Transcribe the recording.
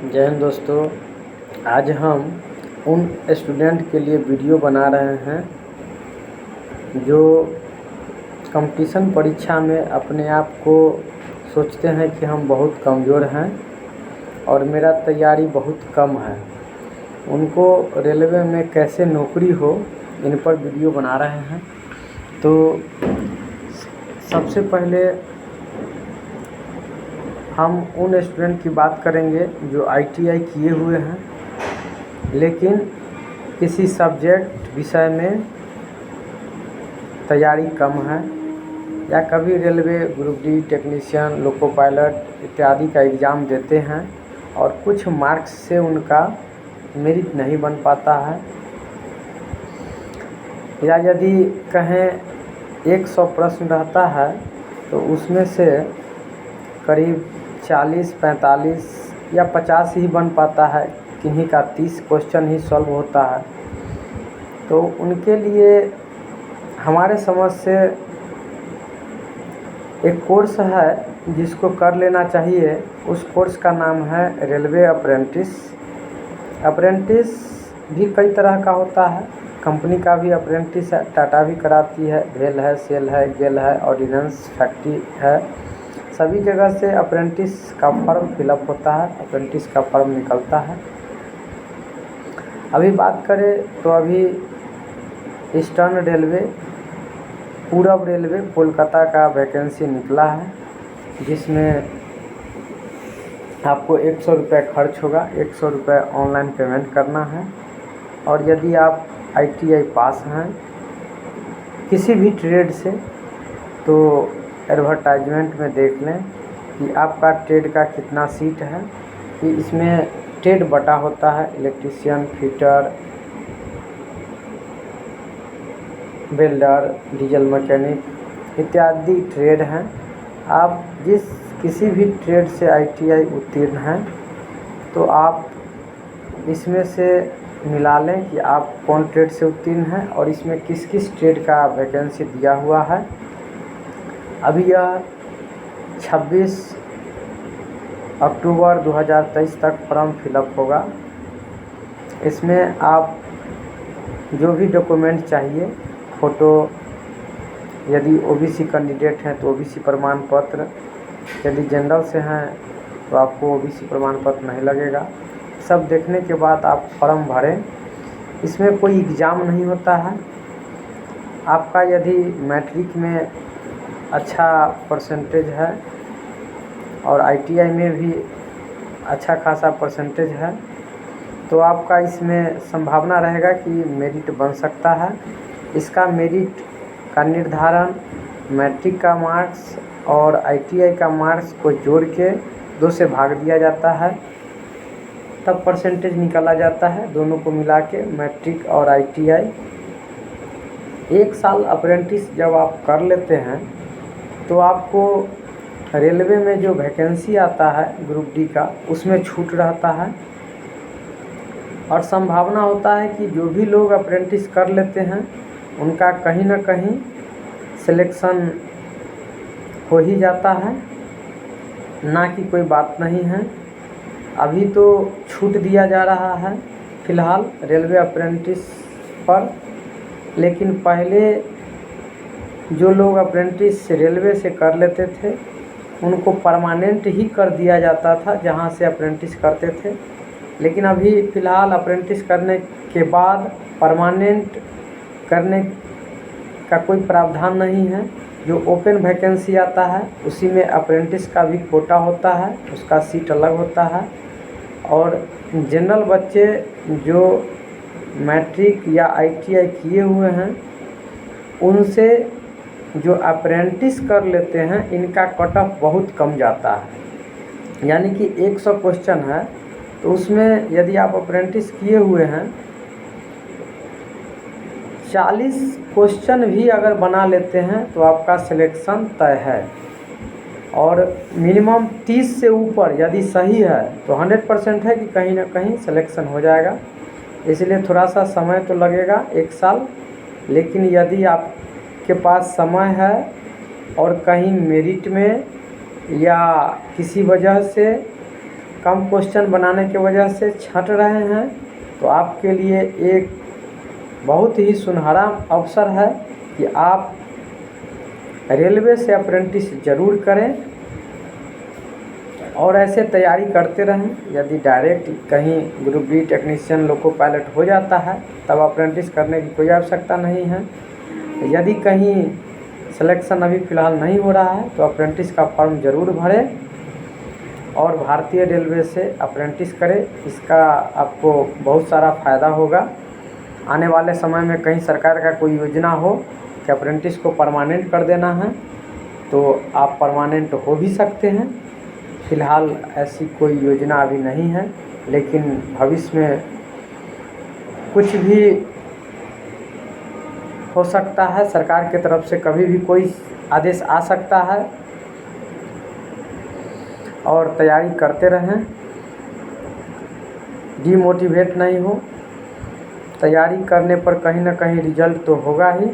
जय हिंद दोस्तों। आज हम उन स्टूडेंट के लिए वीडियो बना रहे हैं जो कंपटीशन परीक्षा में अपने आप को सोचते हैं कि हम बहुत कमज़ोर हैं और मेरा तैयारी बहुत कम है। उनको रेलवे में कैसे नौकरी हो, इन पर वीडियो बना रहे हैं। तो सबसे पहले हम उन स्टूडेंट की बात करेंगे जो ITI किए हुए हैं लेकिन किसी सब्जेक्ट विषय में तैयारी कम है, या कभी railway group D, technician, loco pilot इत्यादि का एग्ज़ाम देते हैं और कुछ मार्क्स से उनका मेरिट नहीं बन पाता है, या यदि कहें 100 प्रश्न रहता है तो उसमें से करीब 40, 45 या 50 ही बन पाता है, किन्हीं का 30 क्वेश्चन ही सॉल्व होता है। तो उनके लिए हमारे समझ से एक कोर्स है जिसको कर लेना चाहिए। उस कोर्स का नाम है रेलवे अप्रेंटिस। अप्रेंटिस भी कई तरह का होता है, कंपनी का भी अप्रेंटिस है, टाटा भी कराती है, भेल है, सेल है, गेल है, ऑर्डिनेंस फैक्ट्री है। सभी जगह से अप्रेंटिस का फॉर्म फिलअप होता है, अप्रेंटिस का फॉर्म निकलता है। अभी बात करें तो अभी ईस्टर्न रेलवे, पूरब रेलवे कोलकाता का वैकेंसी निकला है जिसमें आपको 100 रुपये खर्च होगा, 100 रुपये ऑनलाइन पेमेंट करना है। और यदि आप ITI पास हैं किसी भी ट्रेड से तो एडवर्टाइजमेंट में देख लें कि आपका ट्रेड का कितना सीट है, कि इसमें ट्रेड बटा होता है, electrician, fitter, welder, diesel mechanic इत्यादि ट्रेड हैं। आप किसी भी ट्रेड से ITI उत्तीर्ण हैं तो आप इसमें से मिला लें कि आप कौन ट्रेड से उत्तीर्ण हैं और इसमें किस किस ट्रेड का वैकेंसी दिया हुआ है। अभी यह 26 अक्टूबर 2023 तक फॉर्म फिलअप होगा। इसमें आप जो भी डॉक्यूमेंट चाहिए, फ़ोटो, यदि OBC कैंडिडेट हैं तो OBC प्रमाण पत्र, यदि जनरल से हैं तो आपको OBC प्रमाण पत्र नहीं लगेगा। सब देखने के बाद आप फॉर्म भरें। इसमें कोई एग्ज़ाम नहीं होता है। आपका यदि मैट्रिक में अच्छा परसेंटेज है और ITI में भी अच्छा खासा परसेंटेज है तो आपका इसमें संभावना रहेगा कि मेरिट बन सकता है। इसका मेरिट का निर्धारण मैट्रिक का मार्क्स और ITI का मार्क्स को जोड़ के 2 से भाग दिया जाता है, तब परसेंटेज निकाला जाता है। दोनों को मिला के मैट्रिक और ITI। 1 साल अप्रेंटिस जब आप कर लेते हैं तो आपको रेलवे में जो वैकेंसी आता है ग्रुप डी का, उसमें छूट रहता है और संभावना होता है कि जो भी लोग अप्रेंटिस कर लेते हैं उनका कहीं ना कहीं सिलेक्शन हो ही जाता है, ना कि कोई बात नहीं है। अभी तो छूट दिया जा रहा है फ़िलहाल रेलवे अप्रेंटिस पर, लेकिन पहले जो लोग अप्रेंटिस रेलवे से कर लेते थे उनको परमानेंट ही कर दिया जाता था जहां से अप्रेंटिस करते थे। लेकिन अभी फ़िलहाल अप्रेंटिस करने के बाद परमानेंट करने का कोई प्रावधान नहीं है। जो ओपन वैकेंसी आता है उसी में अप्रेंटिस का भी कोटा होता है, उसका सीट अलग होता है। और जनरल बच्चे जो मैट्रिक या ITI किए हुए हैं उनसे जो अप्रेंटिस कर लेते हैं इनका कट ऑफ बहुत कम जाता है। यानी कि 100 क्वेश्चन है तो उसमें यदि आप अप्रेंटिस किए हुए हैं 40 क्वेश्चन भी अगर बना लेते हैं तो आपका सिलेक्शन तय है। और मिनिमम 30 से ऊपर यदि सही है तो 100% है कि कहीं ना कहीं सिलेक्शन हो जाएगा। इसलिए थोड़ा सा समय तो लगेगा, 1 साल, लेकिन यदि आपके पास समय है और कहीं मेरिट में या किसी वजह से कम क्वेश्चन बनाने की वजह से छँट रहे हैं, तो आपके लिए एक बहुत ही सुनहरा अवसर है कि आप रेलवे से अप्रेंटिस ज़रूर करें और ऐसे तैयारी करते रहें। यदि डायरेक्ट कहीं group B technician loco pilot हो जाता है तब अप्रेंटिस करने की कोई आवश्यकता नहीं है। यदि कहीं सिलेक्शन अभी फ़िलहाल नहीं हो रहा है तो अप्रेंटिस का फॉर्म ज़रूर भरें और भारतीय रेलवे से अप्रेंटिस करें। इसका आपको बहुत सारा फ़ायदा होगा। आने वाले समय में कहीं सरकार का कोई योजना हो कि अप्रेंटिस को परमानेंट कर देना है तो आप परमानेंट हो भी सकते हैं। फ़िलहाल ऐसी कोई योजना अभी नहीं है, लेकिन भविष्य में कुछ भी हो सकता है। सरकार की तरफ से कभी भी कोई आदेश आ सकता है और तैयारी करते रहें, डीमोटिवेट नहीं हो। तैयारी करने पर कहीं ना कहीं रिजल्ट तो होगा ही।